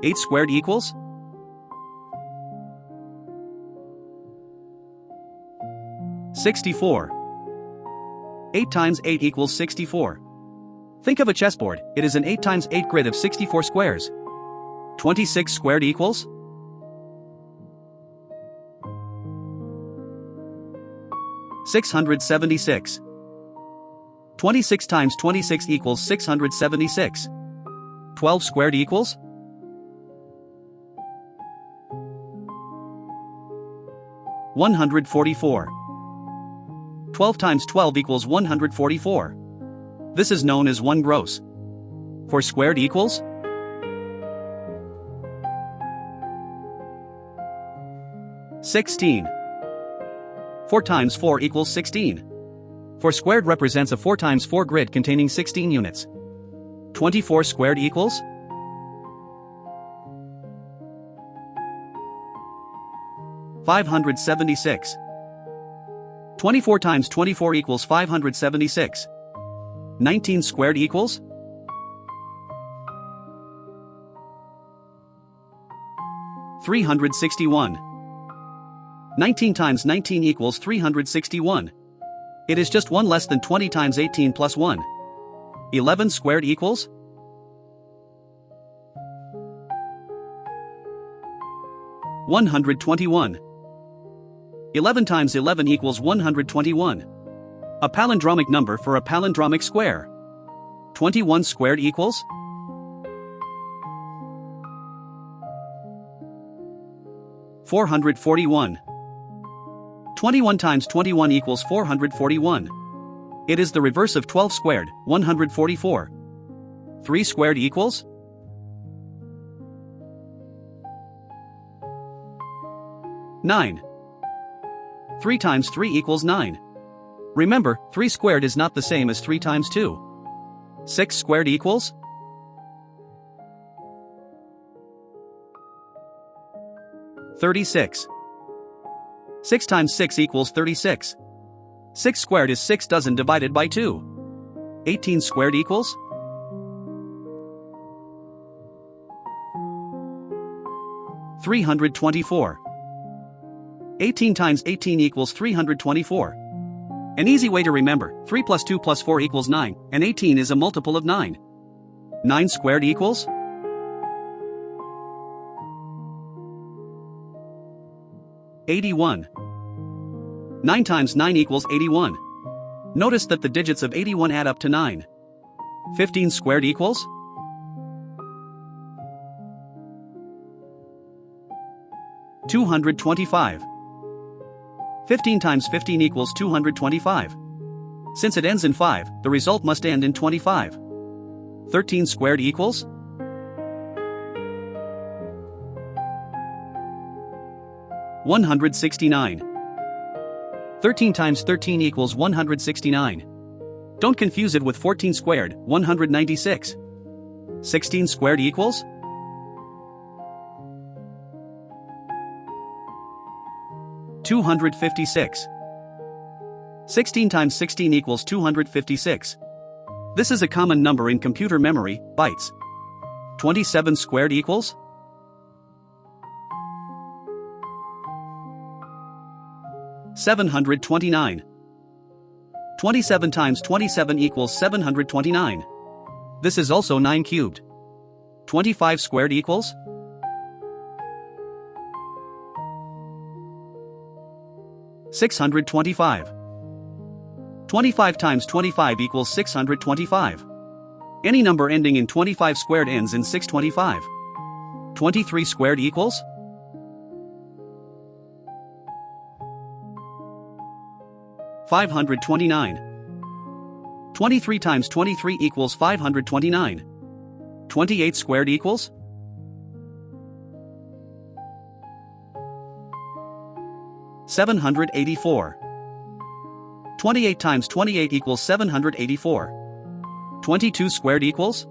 8 squared equals? $64. 8 times 8 equals 64. Think of a chessboard, it is an 8 times 8 grid of 64 squares. 26 squared equals? $676. 26 times 26 equals 676. 12 squared equals? $144. 12 times 12 equals 144. This is known as 1 gross. 4 squared equals? $16. 4 times 4 equals 16. 4 squared represents a 4 times 4 grid containing 16 units. 24 squared equals? $576. 24 times 24 equals 576. 19 squared equals? $361. 19 times 19 equals 361. It is just 1 less than 20 times 18 plus 1. 11 squared equals? $121. 11 times 11 equals 121. A palindromic number for a palindromic square. 21 squared equals? $441. 21 times 21 equals 441. It is the reverse of 12 squared, 144. 3 squared equals? $9. 3 times 3 equals 9. Remember, 3 squared is not the same as 3 times 2. 6 squared equals? $36. 6 times 6 equals 36. 6 squared is 6 dozen divided by 2. 18 squared equals? $324. 18 times 18 equals 324. An easy way to remember, 3 plus 2 plus 4 equals 9, and 18 is a multiple of 9. 9 squared equals? $81. 9 times 9 equals 81. Notice that the digits of 81 add up to 9. 15 squared equals? $225. 15 times 15 equals 225. Since it ends in 5, the result must end in 25. 13 squared equals? $169. 13 times 13 equals 169. Don't confuse it with 14 squared, 196. 16 squared equals? $256. 16 times 16 equals 256. This is a common number in computer memory, bytes. 27 squared equals? $729. 27 times 27 equals 729. This is also 9 cubed. 25 squared equals? $625. 25 times 25 equals 625. Any number ending in 25 squared ends in 625. 23 squared equals? $529. 23 times 23 equals 529. 28 squared equals? $784. 28 times 28 equals 784. 22 squared equals?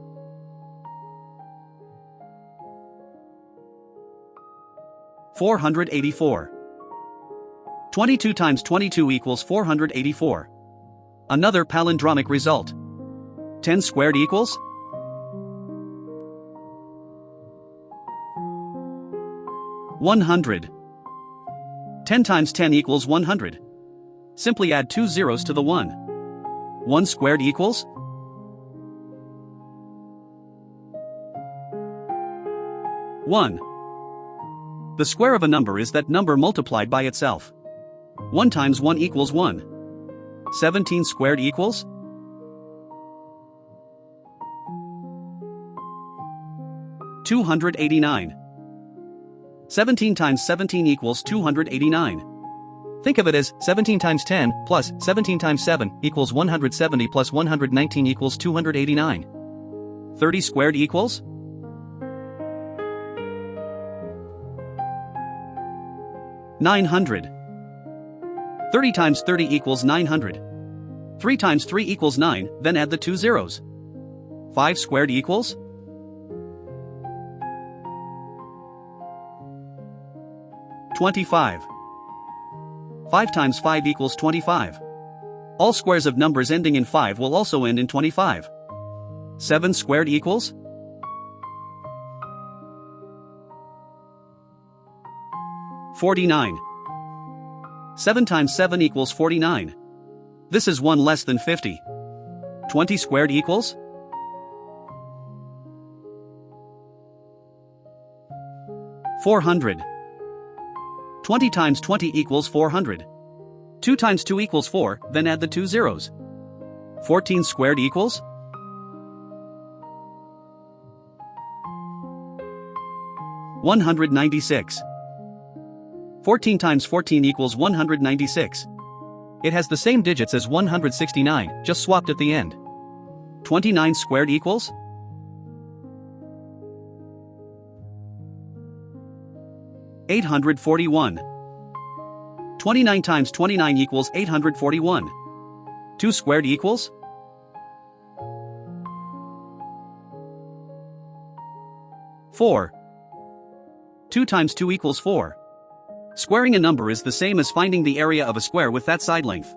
$484. 22 times 22 equals 484. Another palindromic result. 10 squared equals? 100. 10 times 10 equals 100. Simply add 2 zeros to the 1. 1 squared equals? 1. The square of a number is that number multiplied by itself. 1 times 1 equals 1. 17 squared equals? 289. 17 times 17 equals 289. Think of it as 17 times 10 plus 17 times 7 equals 170 plus 119 equals 289. 30 squared equals? 900. 30 times 30 equals 900. 3 times 3 equals 9, then add the 2 zeros. 5 squared equals? 25. 5 times 5 equals 25. All squares of numbers ending in 5 will also end in 25. 7 squared equals? 49. 7 times 7 equals 49. This is 1 less than 50. 20 squared equals? 400. 20 times 20 equals 400. 2 times 2 equals 4, then add the 2 zeros. 14 squared equals? 196. 14 times 14 equals 196. It has the same digits as 169, just swapped at the end. 29 squared equals? 841. 29 times 29 equals 841. 2 squared equals? 4. 2 times 2 equals 4. Squaring a number is the same as finding the area of a square with that side length.